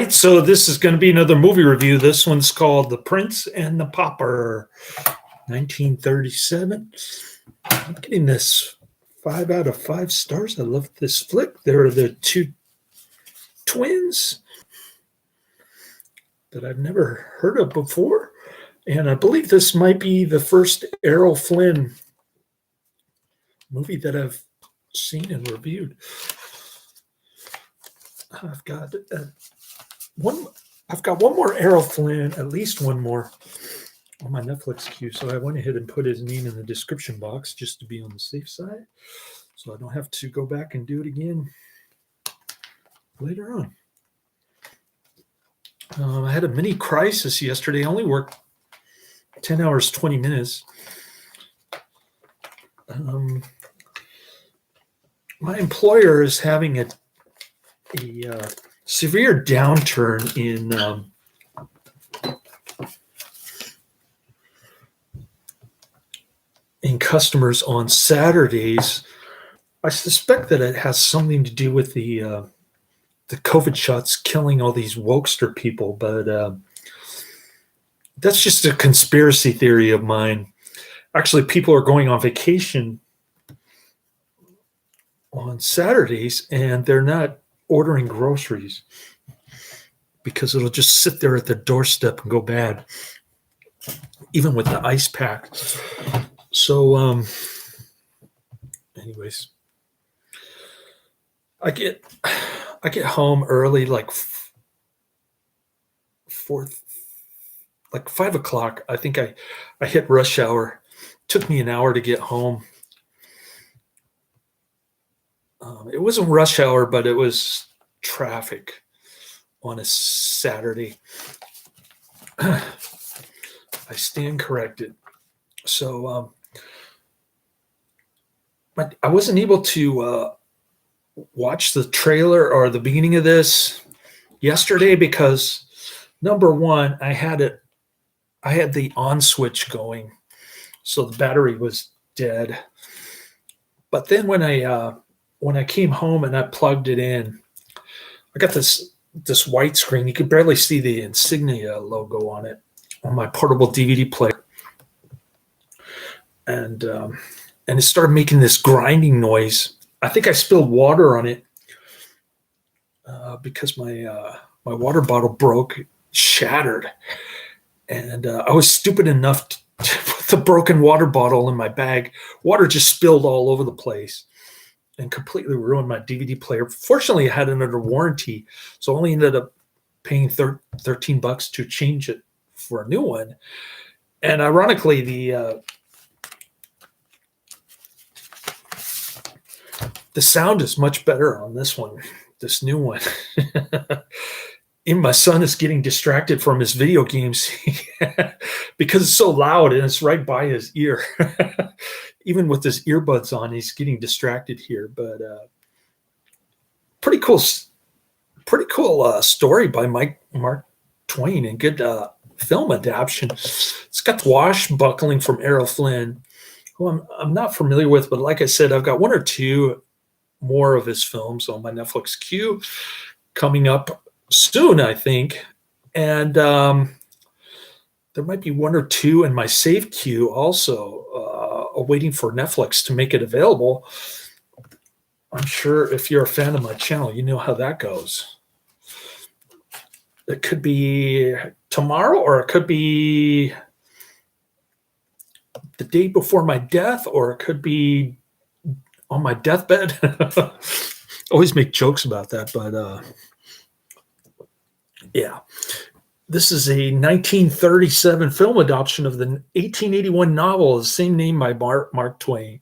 So this is going to be another movie review. This one's called The Prince and the Pauper, 1937. I'm getting this 5 out of 5 stars. I love this flick. There are the two twins that I've never heard of before. And I believe this might be the first Errol Flynn movie that I've seen and reviewed. I've got one more Errol Flynn, at least one more on my Netflix queue. So I went ahead and put his name in the description box just to be on the safe side, so I don't have to go back and do it again later on. I had a mini crisis yesterday. I only worked 10 hours, 20 minutes. My employer is having a severe downturn in customers on Saturdays. I suspect that it has something to do with the COVID shots killing all these wokester people, but that's just a conspiracy theory of mine. Actually, people are going on vacation on Saturdays and they're not ordering groceries because it'll just sit there at the doorstep and go bad, even with the ice pack. So, anyways, I get home early, like 5 o'clock. I think I hit rush hour. Took me an hour to get home. It wasn't rush hour, but it was traffic on a Saturday. I stand corrected. So I wasn't able to watch the trailer or the beginning of this yesterday because, number one, I had the on switch going, so the battery was dead. But then when I came home and I plugged it in, I got this white screen. You could barely see the Insignia logo on it on my portable DVD player, and it started making this grinding noise. I think I spilled water on it because my water bottle broke, shattered, and I was stupid enough to put the broken water bottle in my bag. Water just spilled all over the place and completely ruined my DVD player. Fortunately, I had it under warranty, so I only ended up paying $13 to change it for a new one. And ironically, the sound is much better on this one, this new one. And my son is getting distracted from his video games because it's so loud and it's right by his ear. Even with his earbuds on, he's getting distracted here. But pretty cool story by Mark Twain, and good film adaptation. It's got the washbuckling from Errol Flynn, who I'm not familiar with, but like I said, I've got one or two more of his films on my Netflix queue coming up soon, I think. And there might be one or two in my save queue also, waiting for Netflix to make it available. I'm sure if you're a fan of my channel, you know how that goes. It could be tomorrow, or it could be the day before my death, or it could be on my deathbed. Always make jokes about that, but yeah. This is a 1937 film adaptation of the 1881 novel of the same name by Mark Twain.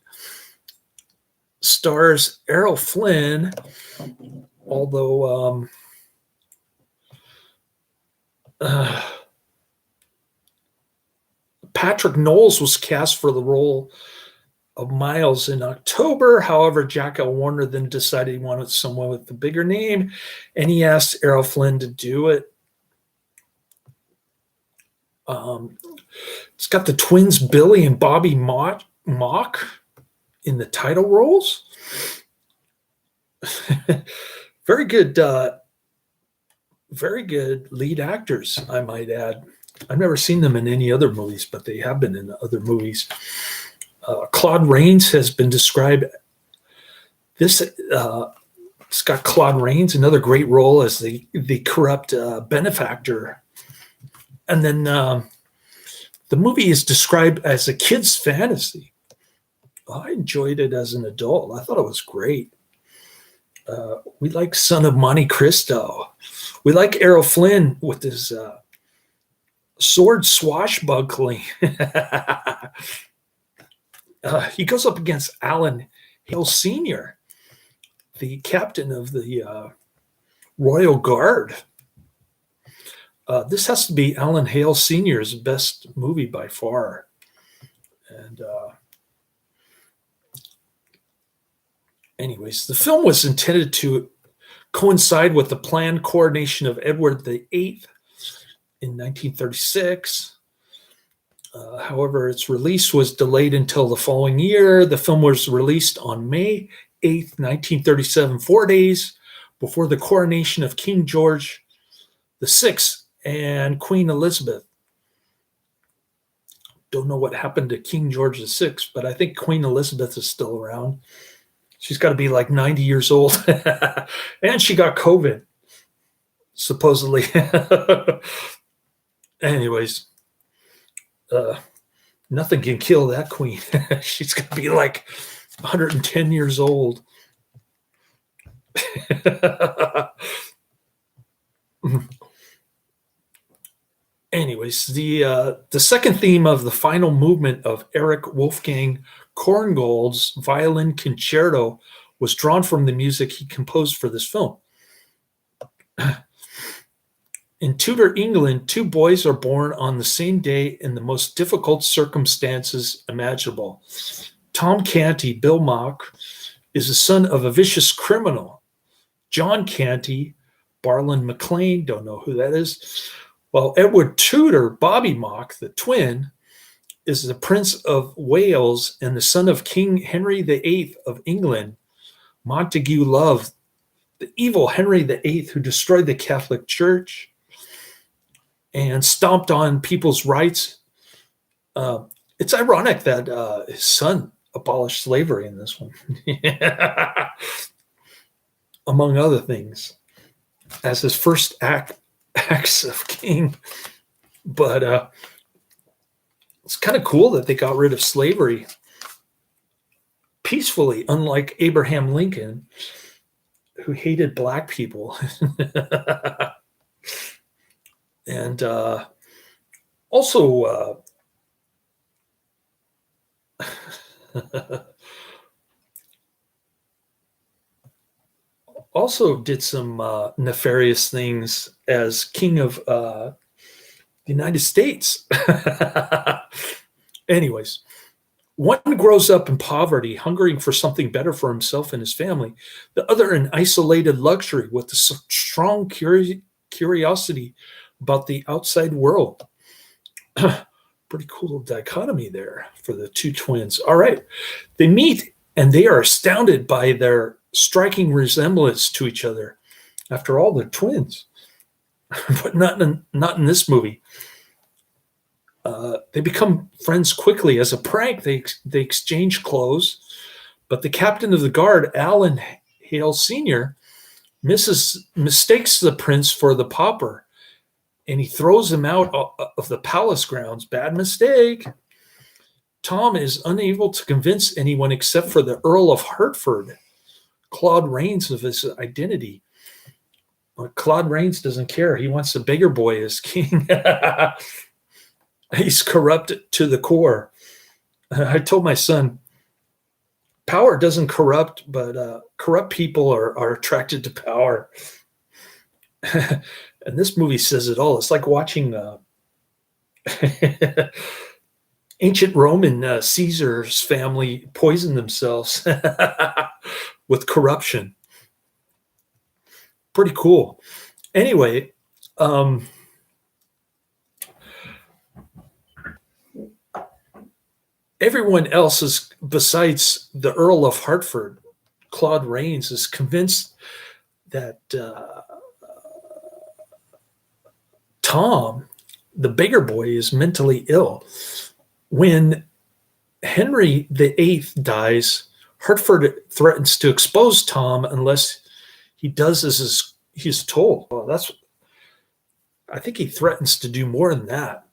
Stars Errol Flynn, although Patrick Knowles was cast for the role of Miles in October. However, Jack L. Warner then decided he wanted someone with a bigger name, and he asked Errol Flynn to do it. It's got the twins Billy and Bobby Mock in the title roles. Very good very good lead actors, I might add. I've never seen them in any other movies, but they have been in other movies. Claude Rains has been described. This it's got Claude Rains, another great role as the corrupt benefactor, and then the movie is described as a kid's fantasy. I enjoyed it as an adult. I thought it was great. We like Son of Monte Cristo. We like Errol Flynn with his sword swashbuckling. He goes up against Alan Hale Sr., the captain of the Royal Guard. This has to be Alan Hale Sr.'s best movie by far. And anyways, the film was intended to coincide with the planned coronation of Edward VIII in 1936. However, its release was delayed until the following year. The film was released on May 8th, 1937, 4 days before the coronation of King George VI and Queen Elizabeth. Don't know what happened to King George VI, but I think Queen Elizabeth is still around. She's got to be like 90 years old. And she got COVID, supposedly. Anyways, nothing can kill that queen. She's going to be like 110 years old. Anyways, the second theme of the final movement of Erich Wolfgang Korngold's violin concerto was drawn from the music he composed for this film. In Tudor England, two boys are born on the same day in the most difficult circumstances imaginable. Tom Canty, Bill Mock, is the son of a vicious criminal. John Canty, Barlin McLean, don't know who that is. While Edward Tudor, Bobby Mock, the twin, is the Prince of Wales and the son of King Henry VIII of England. Montague loved the evil Henry VIII who destroyed the Catholic Church and stomped on people's rights. It's ironic that his son abolished slavery in this one, among other things, as his first acts of king. But it's kind of cool that they got rid of slavery peacefully, unlike Abraham Lincoln, who hated black people. And also also did some nefarious things as king of the United States. Anyways, one grows up in poverty, hungering for something better for himself and his family. The other in isolated luxury with a strong curiosity about the outside world. Pretty cool dichotomy there for the two twins. All right. They meet and they are astounded by their striking resemblance to each other. After all, they're twins. But not in this movie. They become friends quickly. As a prank, they exchange clothes. But the captain of the guard, Alan Hale Sr., mistakes the prince for the pauper, and he throws him out of the palace grounds. Bad mistake. Tom is unable to convince anyone except for the Earl of Hertford, Claude Rains, of his identity. But Claude Rains doesn't care. He wants the bigger boy as king. He's corrupt to the core. I told my son, power doesn't corrupt, but corrupt people are attracted to power. And this movie says it all. It's like watching ancient Roman Caesar's family poison themselves with corruption. Pretty cool. Anyway, everyone else is, besides the Earl of Hertford, Claude Rains, is convinced that Tom, the bigger boy, is mentally ill. When Henry VIII dies, Hertford threatens to expose Tom unless he does as he's told. Well, I think he threatens to do more than that.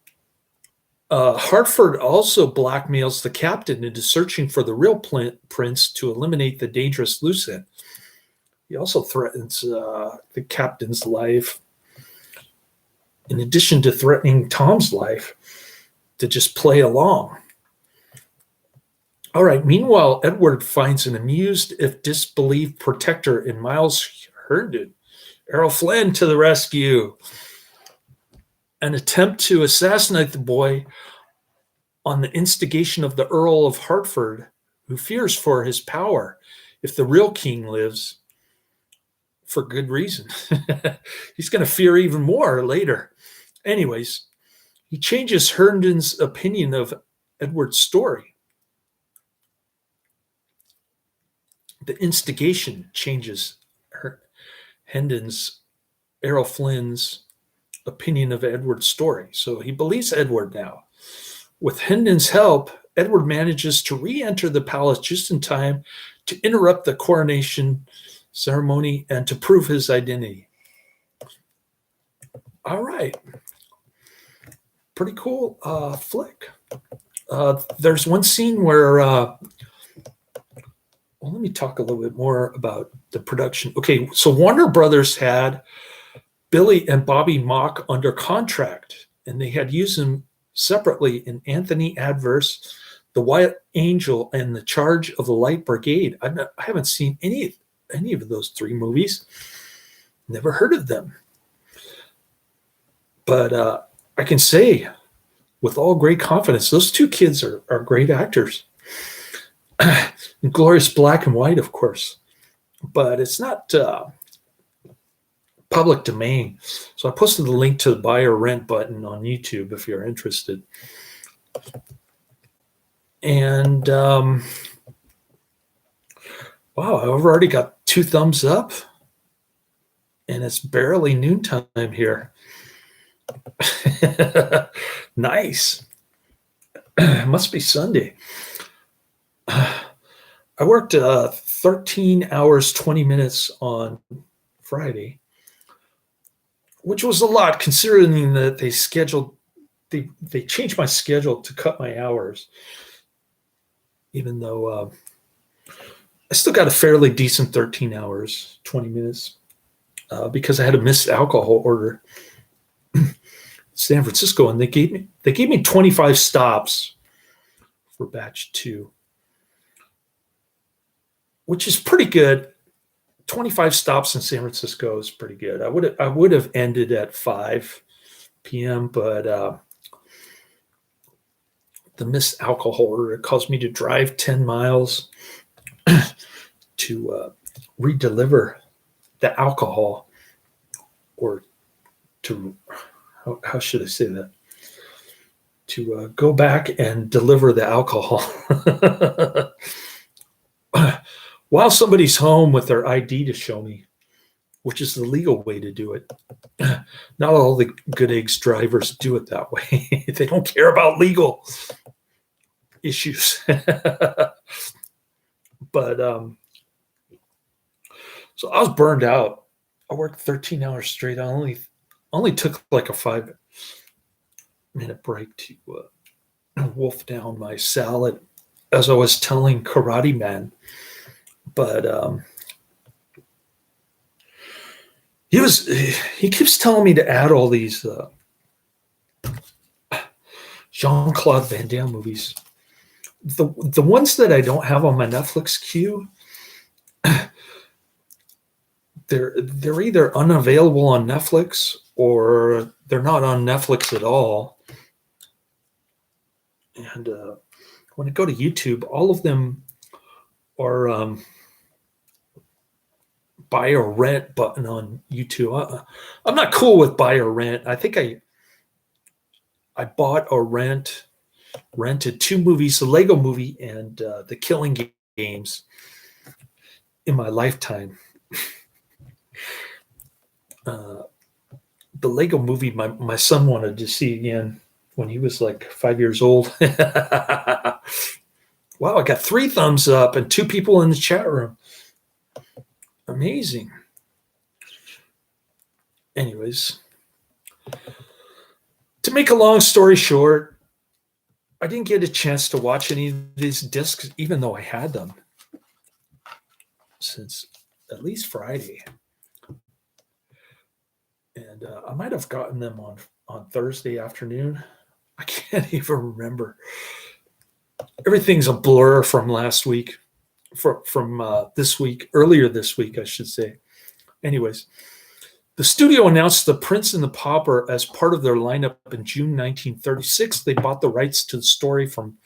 Hartford also blackmails the captain into searching for the real prince to eliminate the dangerous loose end. He also threatens the captain's life, in addition to threatening Tom's life, to just play along. All right. Meanwhile, Edward finds an amused, if disbelieved, protector in Miles Herndon. Errol Flynn to the rescue. An attempt to assassinate the boy on the instigation of the Earl of Hertford, who fears for his power if the real king lives, for good reason. He's going to fear even more later. Anyways, he changes Herndon's opinion of Edward's story. The instigation changes Errol Flynn's opinion of Edward's story. So he believes Edward now. With Herndon's help, Edward manages to re-enter the palace just in time to interrupt the coronation ceremony and to prove his identity. All right. Pretty cool flick. There's one scene where, well, let me talk a little bit more about the production. Okay, so Warner Brothers had Billy and Bobby Mock under contract, and they had used them separately in Anthony Adverse, The White Angel, and The Charge of the Light Brigade. I haven't seen any of those three movies. Never heard of them. But I can say with all great confidence, those two kids are great actors. Glorious Black and White, of course. But it's not public domain. So I posted the link to the buy or rent button on YouTube if you're interested. And wow, I've already got 2 thumbs up, and it's barely noontime here. Nice. Must be Sunday. I worked 13 hours, 20 minutes on Friday, which was a lot considering that they changed my schedule to cut my hours, even though I still got a fairly decent 13 hours, 20 minutes, because I had a missed alcohol order in San Francisco, and they gave me 25 stops for batch 2, which is pretty good. 25 stops in San Francisco is pretty good. I would have ended at 5 p.m., but the missed alcohol order caused me to drive 10 miles to redeliver the alcohol, or to, how should I say that? To go back and deliver the alcohol. While somebody's home with their ID to show me, which is the legal way to do it. Not all the Good Eggs drivers do it that way. They don't care about legal issues. But so I was burned out. I worked 13 hours straight. I only took like a 5-minute break to wolf down my salad, as I was telling Karate Man. But he keeps telling me to add all these Jean-Claude Van Damme movies. The ones that I don't have on my Netflix queue, they're either unavailable on Netflix or they're not on Netflix at all. And when I go to YouTube, all of them are buy or rent button on YouTube. I'm not cool with buy or rent. I think I bought or rented 2 movies, the Lego Movie and the Killing Games, in my lifetime. The the Lego movie my son wanted to see again when he was like 5 years old. Wow, I got 3 thumbs up and 2 people in the chat room. Amazing. Anyways, to make a long story short, I didn't get a chance to watch any of these discs, even though I had them since at least Friday. And I might have gotten them on Thursday afternoon. I can't even remember. Everything's a blur from last week, from this week, earlier this week, I should say. Anyways, the studio announced The Prince and the Pauper as part of their lineup in June 1936. They bought the rights to the story from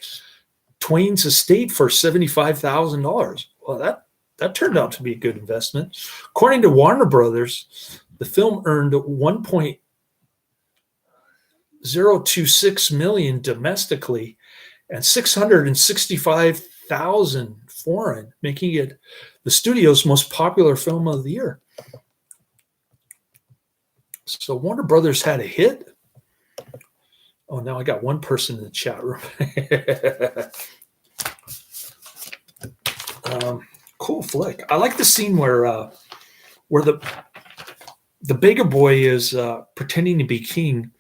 Twain's estate for $75,000. Well, that turned out to be a good investment. According to Warner Brothers, the film earned $1.026 million domestically and $665,000 foreign, making it the studio's most popular film of the year. So Warner Brothers had a hit. Oh, now I got one person in the chat room. Cool flick. I like the scene where the beggar boy is pretending to be king,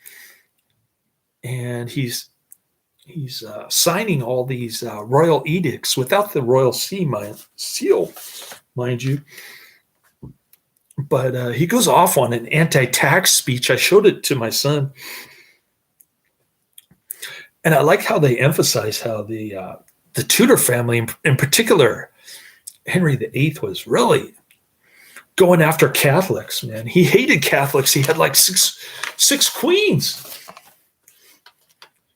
and he's signing all these royal edicts without the royal seal, mind you. But he goes off on an anti-tax speech. I showed it to my son. And I like how they emphasize how the Tudor family, in particular, Henry VIII, was really going after Catholics, man. He hated Catholics. He had like six queens.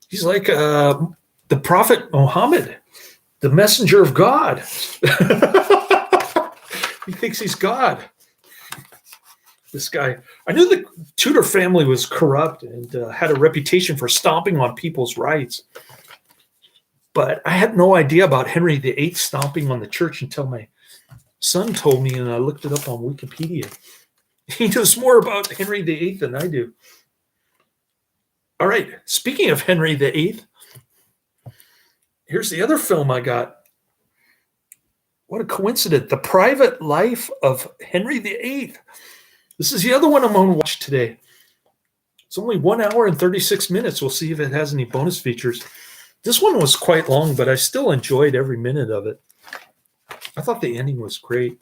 He's like the Prophet Muhammad, the messenger of God. He thinks he's God. This guy, I knew the Tudor family was corrupt and had a reputation for stomping on people's rights. But I had no idea about Henry VIII stomping on the church until my son told me, and I looked it up on Wikipedia. He knows more about Henry VIII than I do. All right, speaking of Henry VIII, here's the other film I got. What a coincidence. The Private Life of Henry VIII. This is the other one I'm going to watch today. It's only 1 hour and 36 minutes. We'll see if it has any bonus features. This one was quite long, but I still enjoyed every minute of it. I thought the ending was great.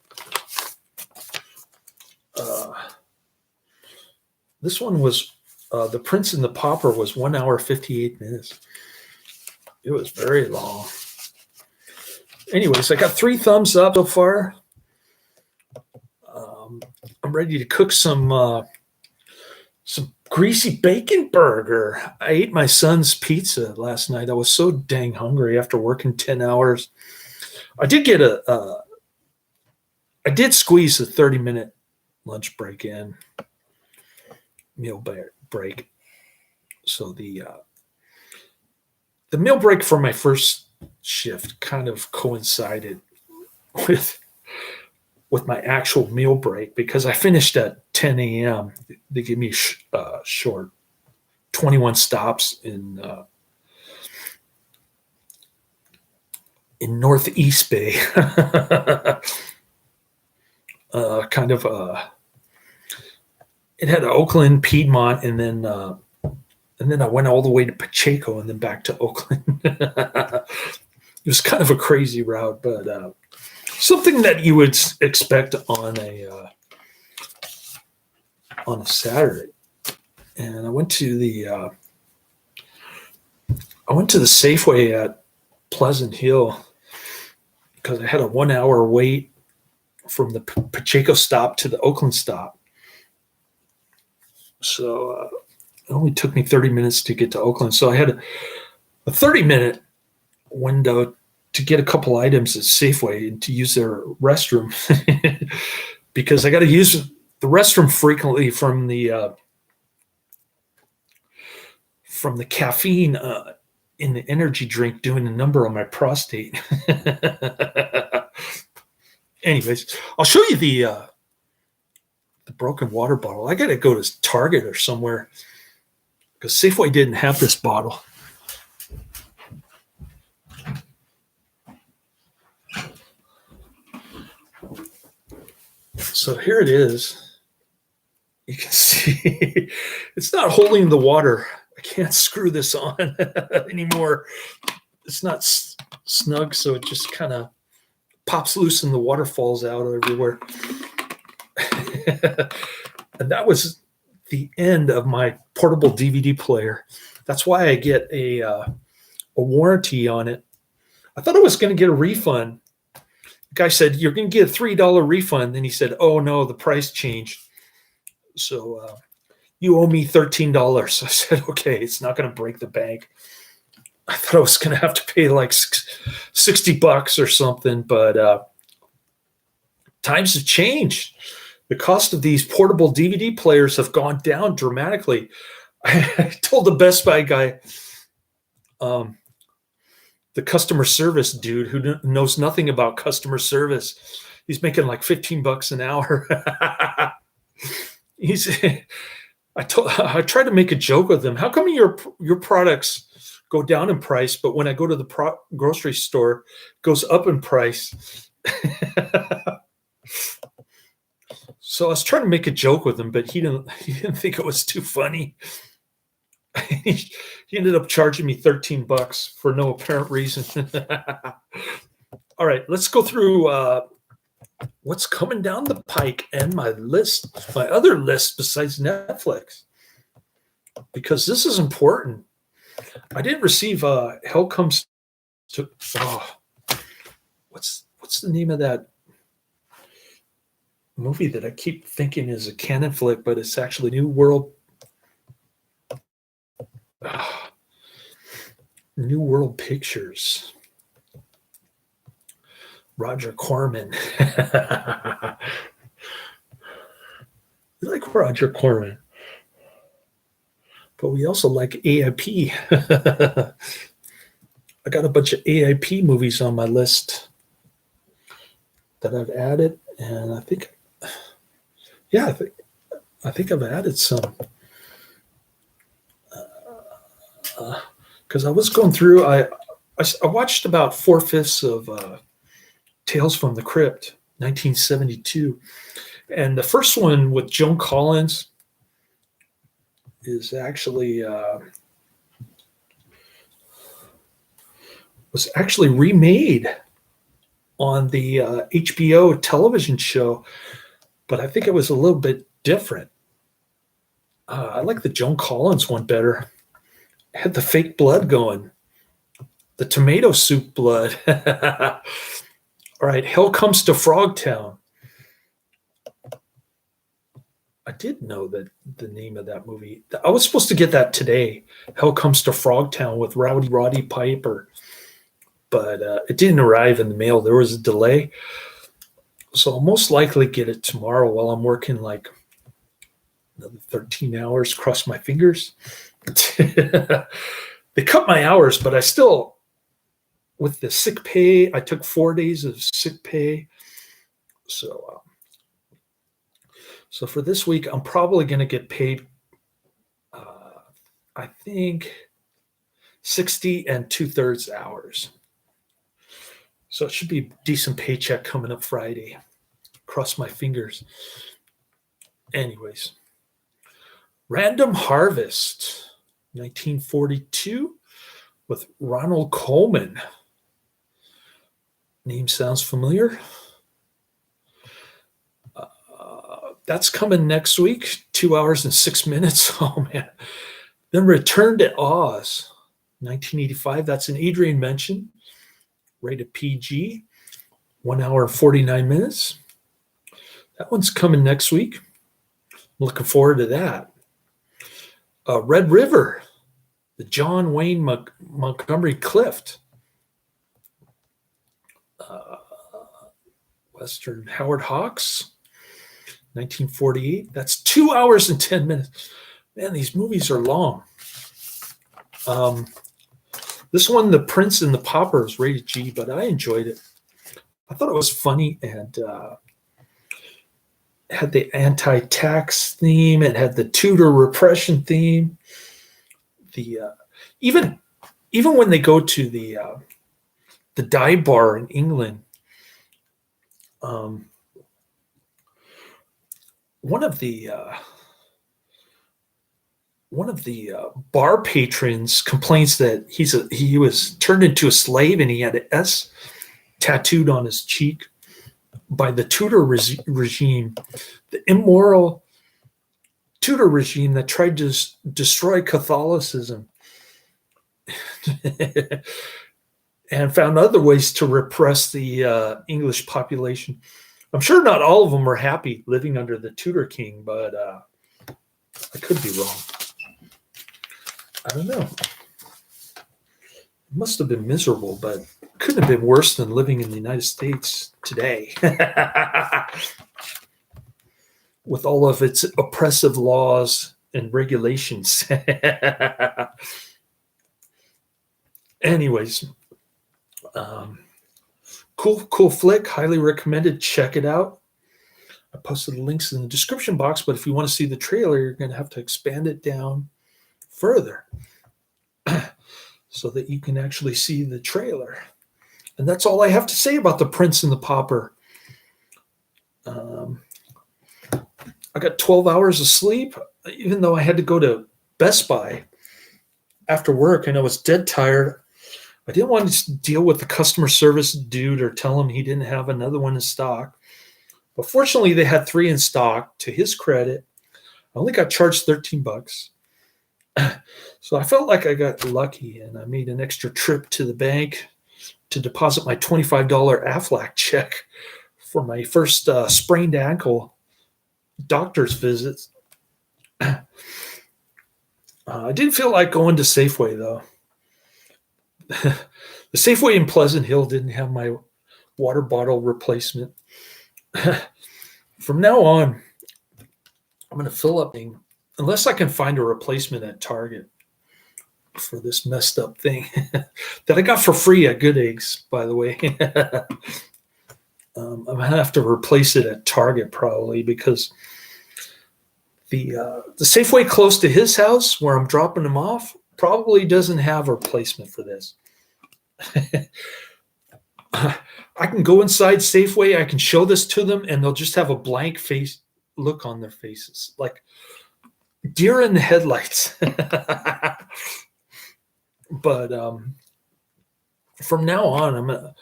This one was, The Prince and the Pauper was 1 hour, 58 minutes. It was very long. Anyways, I got 3 thumbs up so far. I'm ready to cook some greasy bacon burger. I ate my son's pizza last night. I was so dang hungry after working 10 hours. I did get I did squeeze a 30-minute lunch break in, meal break. So the meal break for my first shift kind of coincided with my actual meal break because I finished at 10 a.m. They gave me short 21 stops in Northeast Bay. It had Oakland, Piedmont, and then I went all the way to Pacheco and then back to Oakland. It was kind of a crazy route, but something that you would expect on a Saturday. And I went to the Safeway at Pleasant Hill because I had a 1 hour wait from the Pacheco stop to the Oakland stop. So it only took me 30 minutes to get to Oakland. So I had a 30-minute window to get a couple items at Safeway and to use their restroom because I got to use the restroom frequently from the caffeine in the energy drink doing a number on my prostate. Anyways, I'll show you the the broken water bottle. I got to go to Target or somewhere because Safeway didn't have this bottle. So here it is. You can see it's not holding the water. I can't screw this on anymore. It's not snug, so it just kind of pops loose and the water falls out everywhere. And that was the end of my portable DVD player. That's why I get a warranty on it. I thought I was going to get a refund. The guy said, you're going to get a $3 refund. Then he said, oh, no, the price changed. So you owe me $13. So I said, okay, it's not going to break the bank. I thought I was going to have to pay like $60 or something, but times have changed. The cost of these portable DVD players have gone down dramatically. I told the Best Buy guy, the customer service dude who knows nothing about customer service, he's making like $15 an hour. I tried to make a joke with him. How come your products go down in price, but when I go to the grocery store, it goes up in price? So I was trying to make a joke with him, but he didn't think it was too funny. He ended up charging me $13 for no apparent reason. All right, let's go through what's coming down the pike and my other list besides Netflix, because this is important. I didn't receive Hale Comes to what's the name of that movie that I keep thinking is a canon flick, but it's actually New World Pictures. Roger Corman. We like Roger Corman, but we also like AIP. I got a bunch of AIP movies on my list that I've added, and I think I've added some. Because I was going through, I watched about 4/5 of Tales from the Crypt, 1972. And the first one with Joan Collins is actually was actually remade on the HBO television show, but I think it was a little bit different. I like the Joan Collins one better. It had the fake blood going, the tomato soup blood. All right, Hale Comes to Frogtown. I did know that the name of that movie. I was supposed to get that today. Hale Comes to Frogtown with Roddy Piper, but it didn't arrive in the mail. There was a delay, so I'll most likely get it tomorrow while I'm working like another 13 hours. Cross my fingers. They cut my hours, but I still, with the sick pay, I took 4 days of sick pay. So for this week, I'm probably going to get paid, I think, 60 2/3 hours. So it should be a decent paycheck coming up Friday. Cross my fingers. Anyways, Random Harvest, 1942, with Ronald Colman. Name sounds familiar. That's coming next week, 2 hours and 6 minutes. Oh, man. Then Return to Oz, 1985. That's an Adrian mention. Rated PG, 1 hour and 49 minutes. That one's coming next week. I'm looking forward to that. Red River, the John Wayne Montgomery Clift. Western Howard Hawks, 1948. That's 2 hours and 10 minutes. Man, these movies are long. This one, The Prince and the Pauper, is rated G, but I enjoyed it. I thought it was funny, and had the anti-tax theme. It had the Tudor repression theme. The even when they go to the dive bar in England, one of the bar patrons complains that he was turned into a slave and he had an S tattooed on his cheek by the Tudor regime, the immoral Tudor regime that tried to destroy Catholicism and found other ways to repress the English population. I'm sure not all of them are happy living under the Tudor king, but I could be wrong. I don't know. It must have been miserable, but it couldn't have been worse than living in the United States today with all of its oppressive laws and regulations. Anyways, cool flick. Highly recommended. Check it out. I posted the links in the description box, but if you want to see the trailer, you're going to have to expand it down further so that you can actually see the trailer. And that's all I have to say about The Prince and the Pauper. I got 12 hours of sleep, even though I had to go to Best Buy after work and I was dead tired. I didn't want to deal with the customer service dude or tell him he didn't have another one in stock. But fortunately, they had 3 in stock. To his credit, I only got charged $13. So I felt like I got lucky, and I made an extra trip to the bank to deposit my $25 Aflac check for my first sprained ankle doctor's visits. I didn't feel like going to Safeway, though. The Safeway in Pleasant Hill didn't have my water bottle replacement. From now on, I'm going to fill up, unless I can find a replacement at Target for this messed up thing that I got for free at Good Eggs, by the way. I'm going to have to replace it at Target probably because the Safeway close to his house where I'm dropping him off probably doesn't have a replacement for this. I can go inside Safeway, I can show this to them, and they'll just have a blank face look on their faces, like deer in the headlights. But from now on,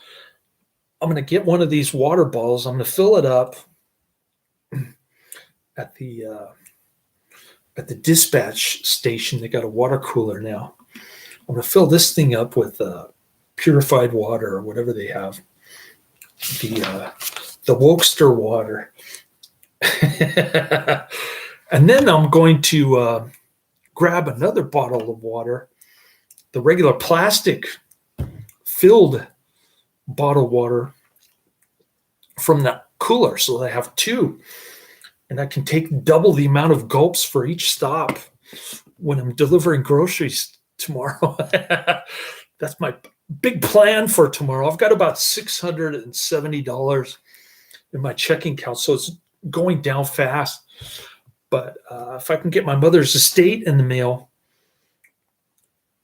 I'm gonna get one of these water bottles. I'm gonna fill it up at the dispatch station. They got a water cooler now. I'm gonna fill this thing up with purified water or whatever they have. The Wokester water. And then I'm going to grab another bottle of water, the regular plastic filled bottled water from the cooler. So I have 2. And I can take double the amount of gulps for each stop when I'm delivering groceries tomorrow. That's my big plan for tomorrow. I've got about $670 in my checking account, so it's going down fast. But if I can get my mother's estate in the mail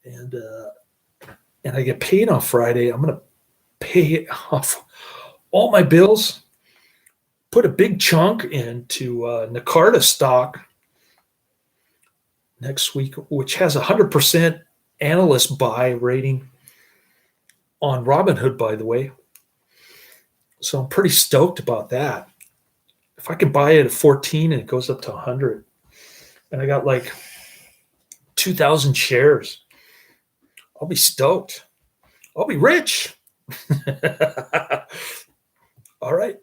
and I get paid on Friday, I'm going to pay off all my bills, put a big chunk into Nacarta stock next week, which has a 100% analyst buy rating on Robinhood, by the way. So I'm pretty stoked about that. If I can buy it at 14 and it goes up to 100, and I got like 2,000 shares, I'll be stoked. I'll be rich. All right.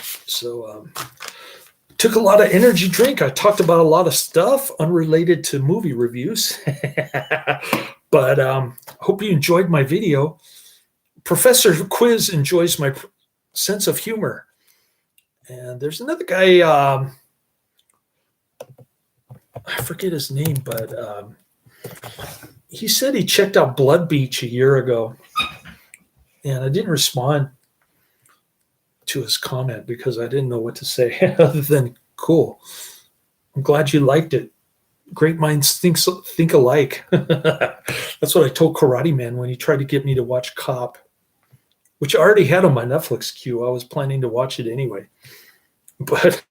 So took a lot of energy drink. I talked about a lot of stuff unrelated to movie reviews. But hope you enjoyed my video. Professor Quiz enjoys my sense of humor. And there's another guy, I forget his name, but he said he checked out Blood Beach a year ago. And I didn't respond to his comment because I didn't know what to say other than cool. I'm glad you liked it. Great minds think alike. That's what I told Karate Man when he tried to get me to watch Cop, which I already had on my Netflix queue. I was planning to watch it anyway. But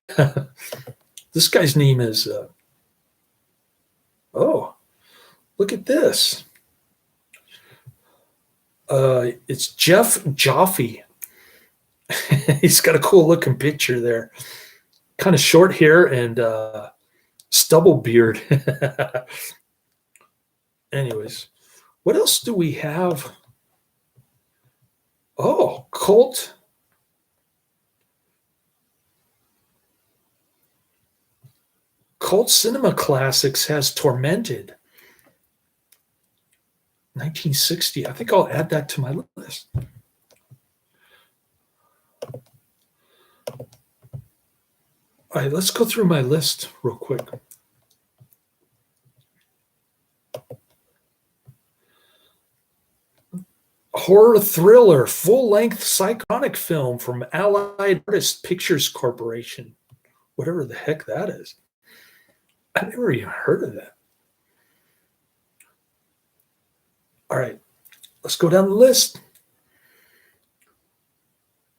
this guy's name is, oh, look at this. It's Jeff Jaffe. He's got a cool looking picture there. Kind of short hair and stubble beard. Anyways, what else do we have? Oh, Cult Cinema Classics has Tormented. 1960. I think I'll add that to my list. All right, let's go through my list real quick. Horror thriller, full-length psychotic film from Allied Artist Pictures Corporation. Whatever the heck that is. I never even heard of that. All right, let's go down the list.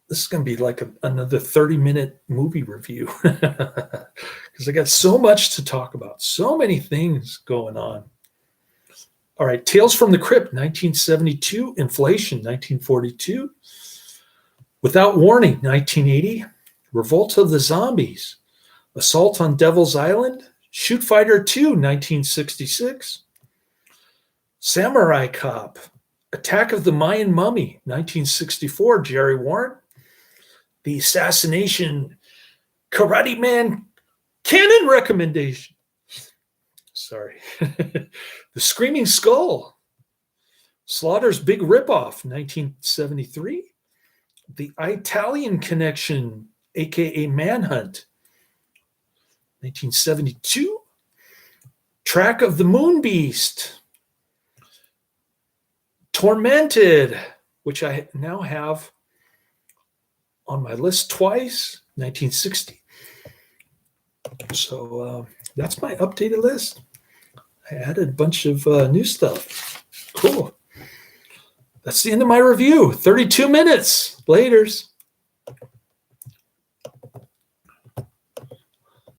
This is going to be like another 30-minute movie review because I got so much to talk about. So many things going on. All right, Tales from the Crypt, 1972. Inflation, 1942. Without Warning, 1980. Revolt of the Zombies. Assault on Devil's Island. Shoot Fighter 2, 1966. Samurai Cop. Attack of the Mayan Mummy, 1964. Jerry Warren. The Assassination Karate Man Canon Recommendation. Sorry. The Screaming Skull. Slaughter's Big Ripoff, 1973. The Italian Connection, a.k.a. Manhunt, 1972. Track of the Moon Beast. Tormented, which I now have on my list twice, 1960. So that's my updated list. I added a bunch of new stuff. Cool. That's the end of my review. 32 minutes. Laters.